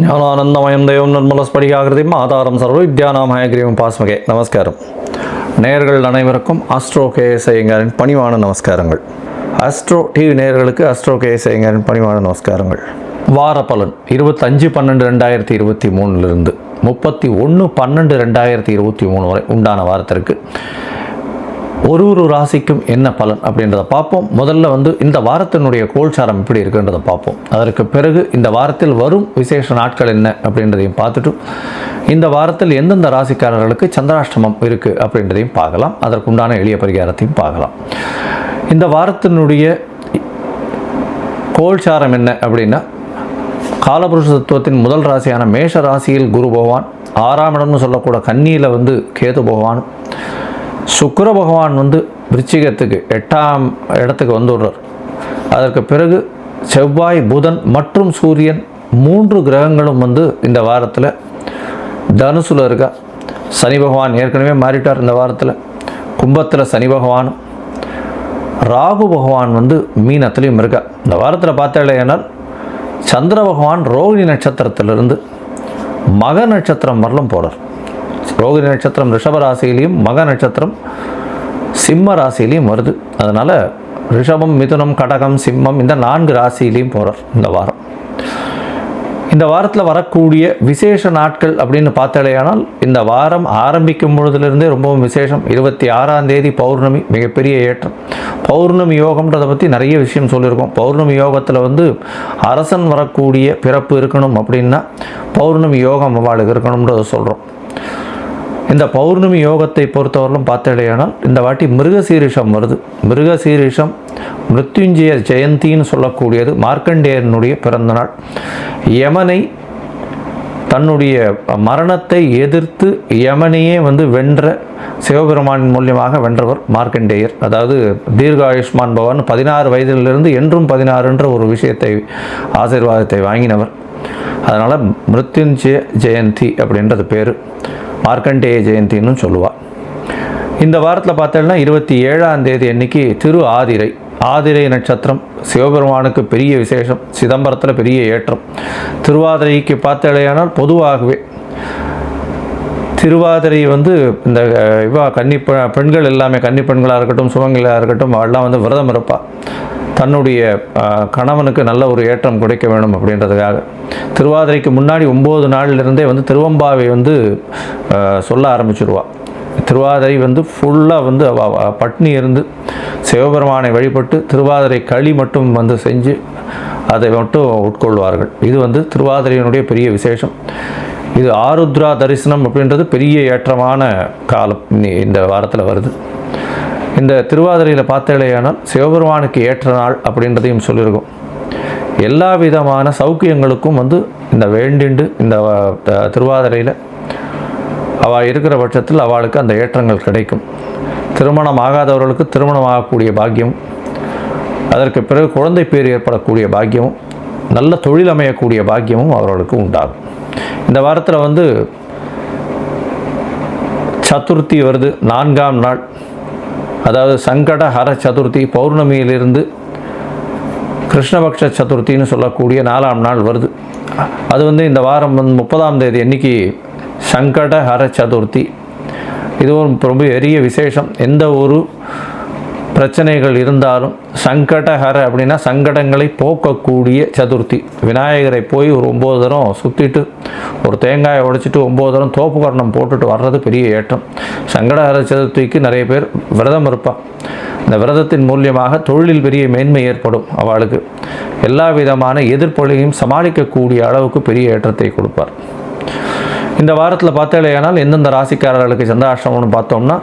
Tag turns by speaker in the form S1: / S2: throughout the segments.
S1: ஞானானந்தமயம் தெய்வம் நிர்மலஸ்படிகாகிருதியும் ஆதாரம் சர்வ வித்யானாமய கிரீவம் பாஸ்மகே. நமஸ்காரம். நேயர்கள் அனைவருக்கும் ஆஸ்ட்ரோ கேஎஸ் ஐயங்காரின் பணிவான நமஸ்காரங்கள். ஆஸ்ட்ரோ டிவி நேயர்களுக்கு ஆஸ்ட்ரோ கேஎஸ் ஐயங்காரின் பணிவான நமஸ்காரங்கள். வார பலன் 25/12/2023 31/12/2023 வரை உண்டான வாரத்திற்கு ஒரு ராசிக்கும் என்ன பலன் அப்படின்றத பார்ப்போம். முதல்ல இந்த வாரத்தினுடைய கோல்சாரம் எப்படி இருக்குன்றதை பார்ப்போம். அதற்கு பிறகு இந்த வாரத்தில் வரும் விசேஷ நாட்கள் என்ன அப்படின்றதையும் பார்த்துட்டு இந்த வாரத்தில் எந்தெந்த ராசிக்காரர்களுக்கு சந்திராஷ்டமம் இருக்குது அப்படின்றதையும் பார்க்கலாம். அதற்குண்டான எளிய பரிகாரத்தையும் பார்க்கலாம். இந்த வாரத்தினுடைய கோல்சாரம் என்ன அப்படின்னா, காலபுருஷ தத்துவத்தின் முதல் ராசியான மேஷ ராசியில் குரு பகவான், 6ஆம் இடம்னு சொல்லக்கூட கன்னியில் கேது பகவான், சுக்கிர பகவான் விருச்சிகத்துக்கு 8ஆம் இடத்துக்கு வந்துடுறார். அதற்கு பிறகு செவ்வாய், புதன் மற்றும் சூரியன் 3 கிரகங்களும் இந்த வாரத்தில் தனுசுல இருக்கா. சனி பகவான் ஏற்கனவே மாறிட்டார். இந்த வாரத்தில் கும்பத்தில் சனி பகவானும், ராகு பகவான் மீனத்திலையும் இருக்கா. இந்த வாரத்தில் பார்த்தாலேனால் சந்திர பகவான் ரோகிணி நட்சத்திரத்திலிருந்து மக நட்சத்திரம் வரலும் போகிறார். ரோகிணி நட்சத்திரம் ரிஷப ராசியிலையும் மக நட்சத்திரம் சிம்ம ராசியிலையும் வருது. அதனால் ரிஷபம், மிதுனம், கடகம், சிம்மம் இந்த 4 ராசியிலையும் போகிறார் இந்த வாரம். இந்த வாரத்தில் வரக்கூடிய விசேஷ நாட்கள் அப்படின்னு பார்த்தாலேயானால் இந்த வாரம் ஆரம்பிக்கும் பொழுதுலேருந்தே ரொம்பவும் விசேஷம். 26ஆம் தேதி பௌர்ணமி, மிகப்பெரிய ஏற்றம். பௌர்ணமி யோகம்ன்றதை பற்றி நிறைய விஷயம் சொல்லியிருக்கோம். பௌர்ணமி யோகத்தில் அரசன் வரக்கூடிய பிறப்பு இருக்கணும் அப்படின்னா பௌர்ணமி யோகம் அவளுக்கு இருக்கணும்ன்றதை சொல்கிறோம். இந்த பௌர்ணமி யோகத்தை பொறுத்தவரையிலும் பார்த்தாலேயானால் இந்த வாட்டி மிருகசீரிஷம் வருது. மிருகசீரிஷம் மிருத்யுஞ்சய ஜெயந்தின்னு சொல்லக்கூடியது. மார்க்கண்டேயனுடைய பிறந்த நாள். யமனை தன்னுடைய மரணத்தை எதிர்த்து யமனையே வென்ற சிவபெருமானின் மூலியமாக வென்றவர் மார்க்கண்டேயர். அதாவது தீர்காயுஷ்மான் பவன் 16 வயதிலிருந்து என்றும் 16 ஒரு விஷயத்தை ஆசீர்வாதத்தை வாங்கினவர். அதனால் மிருத்யுஞ்சய ஜெயந்தி அப்படின்றது பேர். மார்க்கண்டேய ஜெயந்தின்னு சொல்லுவாள். இந்த வாரத்தில் பார்த்தோம்னா 27ஆம் தேதி அன்னைக்கு திரு ஆதிரை. ஆதிரை நட்சத்திரம் சிவபெருமானுக்கு பெரிய விசேஷம். சிதம்பரத்தில் பெரிய ஏற்றம். திருவாதிரைக்கு பார்த்தாலேயானால் பொதுவாகவே திருவாதிரை இந்த பெண்கள் எல்லாமே, கன்னி பெண்களாக இருக்கட்டும், சுமங்களாக இருக்கட்டும், அவெல்லாம் விரதம் இருப்பாள். தன்னுடைய கணவனுக்கு நல்ல ஒரு ஏற்றம் கிடைக்க வேணும் அப்படின்றதுக்காக. திருவாதிரைக்கு முன்னாடி 9 நாளிலிருந்தே திருவம்பாவை சொல்ல ஆரம்பிச்சிடுவாள். திருவாதிரை ஃபுல்லாக பட்னி இருந்து சிவபெருமானை வழிபட்டு திருவாதிரை களி மட்டும் செஞ்சு அதை மட்டும் உட்கொள்வார்கள். இது திருவாதிரையினுடைய பெரிய விசேஷம். இது ஆருத்ரா தரிசனம் அப்படின்றது பெரிய ஏற்றமான காலம் இந்த வாரத்தில் வருது. இந்த திருவாதிரையில் பார்த்தாலேயானால் சிவபெருமானுக்கு ஏற்ற நாள் அப்படின்றதையும் சொல்லியிருக்கோம். எல்லா விதமான சௌக்கியங்களுக்கும் இந்த வேண்டிண்டு இந்த திருவாதிரையில் அவள் இருக்கிற பட்சத்தில் அவளுக்கு அந்த ஏற்றங்கள் கிடைக்கும். திருமணம் ஆகாதவர்களுக்கு திருமணம் ஆகக்கூடிய பாக்கியமும், அதற்கு பிறகு குழந்தை பேர் ஏற்படக்கூடிய பாக்கியமும், நல்ல தொழில் அமையக்கூடிய பாக்கியமும் அவர்களுக்கு உண்டாகும். இந்த வாரத்தில் சதுர்த்தி வருது, 4ஆம் நாள். அதாவது சங்கட ஹர சதுர்த்தி. பௌர்ணமியிலிருந்து கிருஷ்ணபக்ஷ சதுர்த்தின்னு சொல்லக்கூடிய 4ஆம் நாள் வருது. அது இந்த வாரம் 30ஆம் தேதி அன்னைக்கு சங்கட ஹர சதுர்த்தி. இதுவும் ரொம்ப பெரிய விசேஷம். எந்த ஒரு பிரச்சனைகள் இருந்தாலும் சங்கடஹர அப்படின்னா சங்கடங்களை போக்கக்கூடிய சதுர்த்தி. விநாயகரை போய் ஒரு 9 தரம் சுற்றிட்டு ஒரு தேங்காயை உடைச்சிட்டு 9 தரம் தோப்பு கரணம் போட்டுட்டு வர்றது பெரிய ஏற்றம். சங்கடஹர சதுர்த்திக்கு நிறைய பேர் விரதம் இருப்பாள். இந்த விரதத்தின் மூலியமாக தொழிலில் பெரிய மேன்மை ஏற்படும். அவளுக்கு எல்லா விதமான எதிர்ப்புகளையும் சமாளிக்கக்கூடிய அளவுக்கு பெரிய ஏற்றத்தை கொடுப்பார். இந்த வாரத்தில் பார்த்தாலேயானால் எந்தெந்த ராசிக்காரர்களுக்கு சந்திராஷ்டமம்னு பார்த்தோம்னா,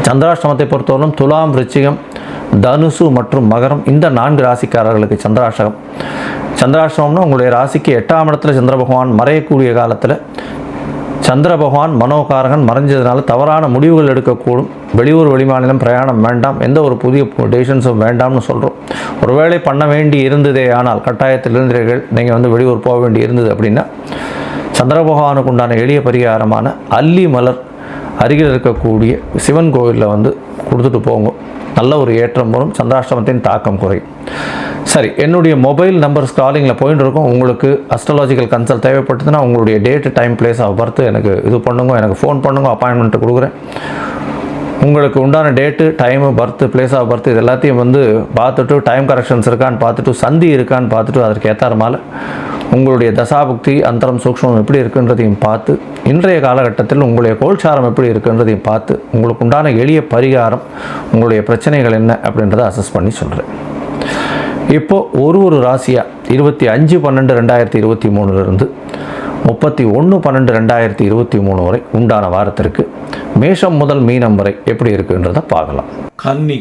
S1: சந்திராஷ்டமத்தை பொறுத்தவரைக்கும் துலாம், விருச்சிகம், தனுசு மற்றும் மகரம் இந்த 4 ராசிக்காரர்களுக்கு சந்திராஷ்டமம். சந்திராஷ்டமம்னா உங்களுடைய ராசிக்கு 8ஆம் இடத்துல சந்திர பகவான் மறையக்கூடிய காலத்தில் சந்திர பகவான் மனோகாரகன் மறைஞ்சதுனால தவறான முடிவுகள் எடுக்கக்கூடும். வெளியூர் வெளிமாநிலம் பிரயாணம் வேண்டாம். எந்த ஒரு புதிய டெசிஷன்ஸும் வேண்டாம்னு சொல்கிறோம். ஒருவேளை பண்ண வேண்டி இருந்ததே ஆனால் கட்டாயத்தில் இருந்தீர்கள், நீங்கள் வெளியூர் போக வேண்டி இருந்தது அப்படின்னா சந்திர பகவானுக்கு உண்டான எளிய பரிகாரமான அல்லி மலர் அருகில் இருக்கக்கூடிய சிவன் கோவிலில் கொடுத்துட்டு போங்க. நல்ல ஒரு ஏற்றம் வரும். சந்திராஷ்டமத்தின் தாக்கம் குறையும். சரி, என்னுடைய மொபைல் நம்பர் ஸ்காலிங்கில் போயிட்டு இருக்கும். உங்களுக்கு அஸ்ட்ராலாஜிக்கல் கன்சல்ட் தேவைப்பட்டதுன்னா உங்களுடைய date, time, place of birth எனக்கு இது பண்ணுங்க, எனக்கு ஃபோன் பண்ணுங்க, அப்பாயின்மெண்ட்டு கொடுக்குறேன். உங்களுக்கு உண்டான date, time, birth, place of birth இது எல்லாத்தையும் வந்து பார்த்துட்டு, டைம் கரெக்ஷன்ஸ் இருக்கான்னு பார்த்துட்டு, சந்தி இருக்கான்னு பார்த்துட்டு, அதற்கு ஏற்றாறமால உங்களுடைய தசாபுக்தி, அந்தரம், சூக்ஷ்மம் எப்படி இருக்குன்றதையும் பார்த்து, இன்றைய காலகட்டத்தில் உங்களுடைய கோல்சாரம் எப்படி இருக்குன்றதையும் பார்த்து, உங்களுக்கு உண்டான எளிய பரிகாரம், உங்களுடைய பிரச்சனைகள் என்ன அப்படின்றத அசஸ் பண்ணி சொல்கிறேன். இப்போது ஒரு ராசியாக 25/12/2023 31/12/2023 வரை உண்டான வாரத்திற்கு மேஷம் முதல் மீனம் வரை எப்படி இருக்குன்றதை பார்க்கலாம். கன்னி,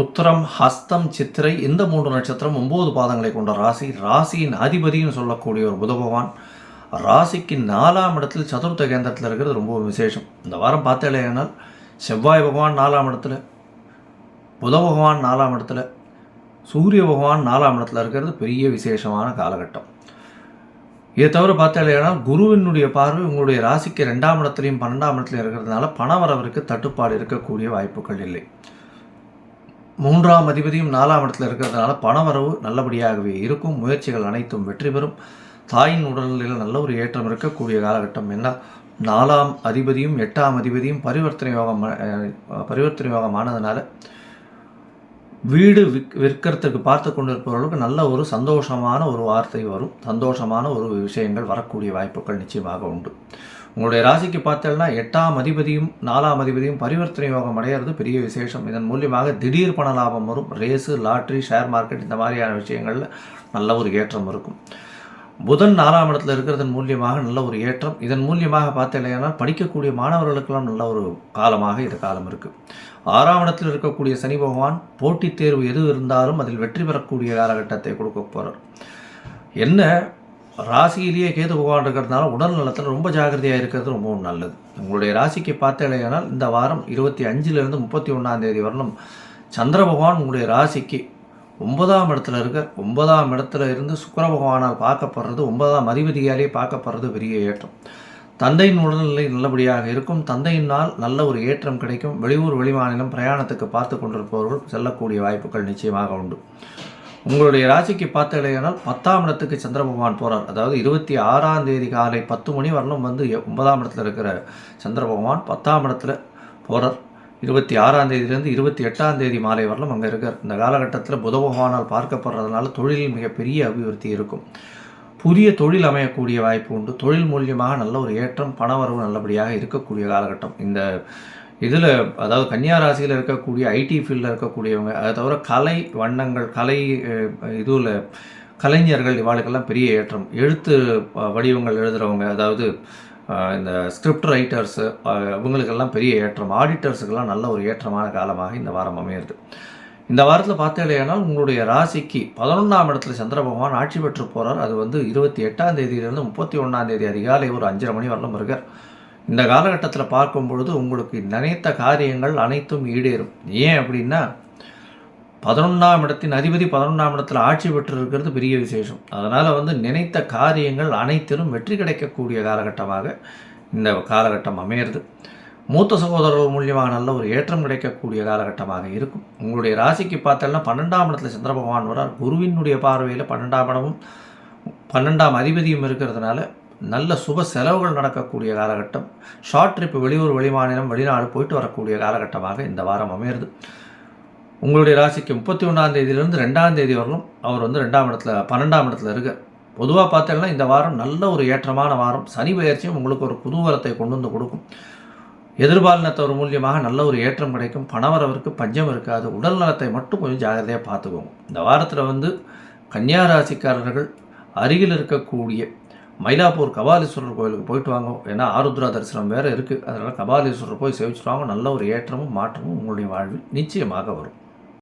S1: உத்திரம், ஹஸ்தம், சித்திரை இந்த 3 நட்சத்திரம் 9 பாதங்களை கொண்ட ராசி. ராசியின் அதிபதினு சொல்லக்கூடிய ஒரு புத பகவான் ராசிக்கு 4ஆம் இடத்தில் சதுர்த்த கேந்திரத்தில் இருக்கிறது ரொம்ப விசேஷம். இந்த வாரம் பார்த்தேனால் செவ்வாய் பகவான் 4ஆம் இடத்துல, புத பகவான் 4ஆம் இடத்துல, சூரிய பகவான் 4ஆம் இடத்துல இருக்கிறது பெரிய விசேஷமான காலகட்டம். இதை தவிர பார்த்தாலேனால் குருவினுடைய பார்வை உங்களுடைய ராசிக்கு 2ஆம் இடத்துலையும் 12ஆம் இடத்துலையும் இருக்கிறதுனால பணவரவருக்கு தட்டுப்பாடு இருக்கக்கூடிய வாய்ப்புகள் இல்லை. 3ஆம் அதிபதியும் 4ஆம் இடத்துல இருக்கிறதுனால பணவரவு நல்லபடியாகவே இருக்கும். முயற்சிகள் அனைத்தும் வெற்றி பெறும். தாயின் உடல்நிலையில் நல்ல ஒரு ஏற்றம் இருக்கக்கூடிய காலகட்டம். என்ன, 4ஆம் அதிபதியும் 8ஆம் அதிபதியும் பரிவர்த்தனை யோகமானதுனால வீடு விற்கிறதுக்கு பார்த்து கொண்டு இருப்பவர்களுக்கு நல்ல ஒரு சந்தோஷமான ஒரு வார்த்தை வரும். சந்தோஷமான ஒரு விஷயங்கள் வரக்கூடிய வாய்ப்புகள் நிச்சயமாக உண்டு. உங்களுடைய ராசிக்கு பார்த்தோம்னா 8ஆம் அதிபதியும் 4ஆம் அதிபதியும் பரிவர்த்தனை யோகம் அடையிறது பெரிய விசேஷம். இதன் மூலியமாக திடீர் பண லாபம் வரும். ரேஸு, லாட்ரி, ஷேர் மார்க்கெட் இந்த மாதிரியான விஷயங்களில் நல்ல ஒரு ஏற்றம் இருக்கும். புதன் 4ஆம் இடத்துல இருக்கிறதன் மூலியமாக நல்ல ஒரு ஏற்றம். இதன் மூலியமாக பார்த்தீங்கன்னா படிக்கக்கூடிய மாணவர்களுக்கெல்லாம் நல்ல ஒரு காலமாக இந்த காலம் இருக்குது. 6ஆம் இடத்தில் இருக்கக்கூடிய சனி பகவான் போட்டித் தேர்வு எது இருந்தாலும் அதில் வெற்றி பெறக்கூடிய காலகட்டத்தை கொடுக்க போகிறார். என்ன, ராசியிலேயே கேது பகவான் இருக்கிறதுனால உடல் நலத்தில் ரொம்ப ஜாகிரதையாக இருக்கிறது ரொம்பவும் நல்லது. உங்களுடைய ராசிக்கு பார்த்தீங்கன்னா இந்த வாரம் 25லேருந்து 31ஆம் தேதி வரணும் சந்திர பகவான் உங்களுடைய ராசிக்கு 9ஆம் இடத்துல இருக்க, 9ஆம் இடத்துல இருந்து சுக்கிர பகவானால் பார்க்கப்படுறது, 9ஆம் அதிபதியாலே பார்க்கப்படுறது பெரிய ஏற்றம். தந்தையின் உடல்நிலை நல்லபடியாக இருக்கும். தந்தையினால் நல்ல ஒரு ஏற்றம் கிடைக்கும். வெளியூர் வெளிமாநிலம் பிரயாணத்துக்கு பார்த்து கொண்டிருப்பவர்கள் செல்லக்கூடிய வாய்ப்புகள் நிச்சயமாக உண்டு. உங்களுடைய ராசிக்கு பார்த்தீங்கன்னா 10ஆம் இடத்துக்கு சந்திர பகவான் போகிறார். அதாவது 26ஆம் தேதி காலை 10 மணி வரலும் வந்து 9ஆம் இடத்துல இருக்கிற சந்திர பகவான் 10ஆம் இடத்துல போகிறார். 26ஆம் தேதியிலேருந்து 28ஆம் தேதி மாலை வரலும் அங்கே இருக்கார். இந்த காலகட்டத்தில் புத பகவானால் பார்க்கப்படுறதுனால தொழிலில் மிகப்பெரிய அபிவிருத்தி இருக்கும். புதிய தொழில் அமையக்கூடிய வாய்ப்பு உண்டு. தொழில் மூலியமாக நல்ல ஒரு ஏற்றம், பணவரவு நல்லபடியாக இருக்கக்கூடிய காலகட்டம். இந்த இதில் அதாவது கன்னியா ராசியில் இருக்கக்கூடிய ஐடி ஃபீல்டில் இருக்கக்கூடியவங்க, அதை தவிர கலை வண்ணங்கள், இதில் கலைஞர்கள் இவாளுக்கெல்லாம் பெரிய ஏற்றம். எழுத்து வடிவங்கள் எழுதுகிறவங்க, அதாவது இந்த ஸ்கிரிப்ட் ரைட்டர்ஸு இவங்களுக்கெல்லாம் பெரிய ஏற்றம். ஆடிட்டர்ஸுக்கெல்லாம் நல்ல ஒரு ஏற்றமான காலமாக இந்த வாரம் அமையிறது. இந்த வாரத்தில் பார்த்தீங்கன்னா உங்களுடைய ராசிக்கு 11ஆம் இடத்துல சந்திர பகவான் ஆட்சி பெற்று போகிறார். அது வந்து 28ஆம் தேதியிலிருந்து 31ஆம் தேதி அதிகாலை ஒரு 5:30 மணி வரலும் இருக்கார். இந்த காலகட்டத்தில் பார்க்கும் பொழுது உங்களுக்கு நினைத்த காரியங்கள் அனைத்தும் ஈடேறும். ஏன் அப்படின்னா 11ஆம் இடத்தின் அதிபதி 11ஆம் இடத்துல ஆட்சி பெற்று இருக்கிறது பெரிய விசேஷம். அதனால் வந்து நினைத்த காரியங்கள் அனைத்திலும் வெற்றி கிடைக்கக்கூடிய காலகட்டமாக இந்த காலகட்டம் அமையிறது. மூத்த சகோதரர்கள் மூலியமாக நல்ல ஒரு ஏற்றம் கிடைக்கக்கூடிய காலகட்டமாக இருக்கும். உங்களுடைய ராசிக்கு பார்த்தோம்னா 12ஆம் இடத்துல சந்திர பகவான் வரார். குருவினுடைய பார்வையில் 12ஆம் இடமும் 12ஆம் அதிபதியும் இருக்கிறதுனால நல்ல சுப செலவுகள் நடக்கக்கூடிய காலகட்டம். ஷார்ட் ட்ரிப், வெளியூர் வெளிமாநிலம் வெளிநாடு போயிட்டு வரக்கூடிய காலகட்டமாக இந்த வாரம் அமையிறது. உங்களுடைய ராசிக்கு 31ஆம் தேதியிலிருந்து 2ஆம் தேதி வரலும் அவர் வந்து 12ஆம் இடத்துல இருக்கார். பொதுவாக பார்த்தோம்னா இந்த வாரம் நல்ல ஒரு ஏற்றமான வாரம். சனி பயிற்சியும் உங்களுக்கு ஒரு குதூகலத்தை கொண்டு வந்து கொடுக்கும். எதிர்பாலினத்தவர் மூலியமாக நல்ல ஒரு ஏற்றம் கிடைக்கும். பணவரவிற்கு பஞ்சம் இருக்காது. உடல் நலத்தை மட்டும் கொஞ்சம் ஜாகிரதையாக பார்த்துக்கோங்க. இந்த வாரத்தில் வந்து கன்னியா ராசிக்காரர்கள் அருகில் இருக்கக்கூடிய மயிலாப்பூர் கபாலீஸ்வரர் கோயிலுக்கு போயிட்டு வாங்க. ஏன்னா ஆருத்ரா தரிசனம் வேறு இருக்குது. அதனால் கபாலீஸ்வரர் போய் சேவிச்சுட்டு வாங்க. நல்ல ஒரு ஏற்றமும் மாற்றமும் உங்களுடைய வாழ்வில் நிச்சயமாக வரும்.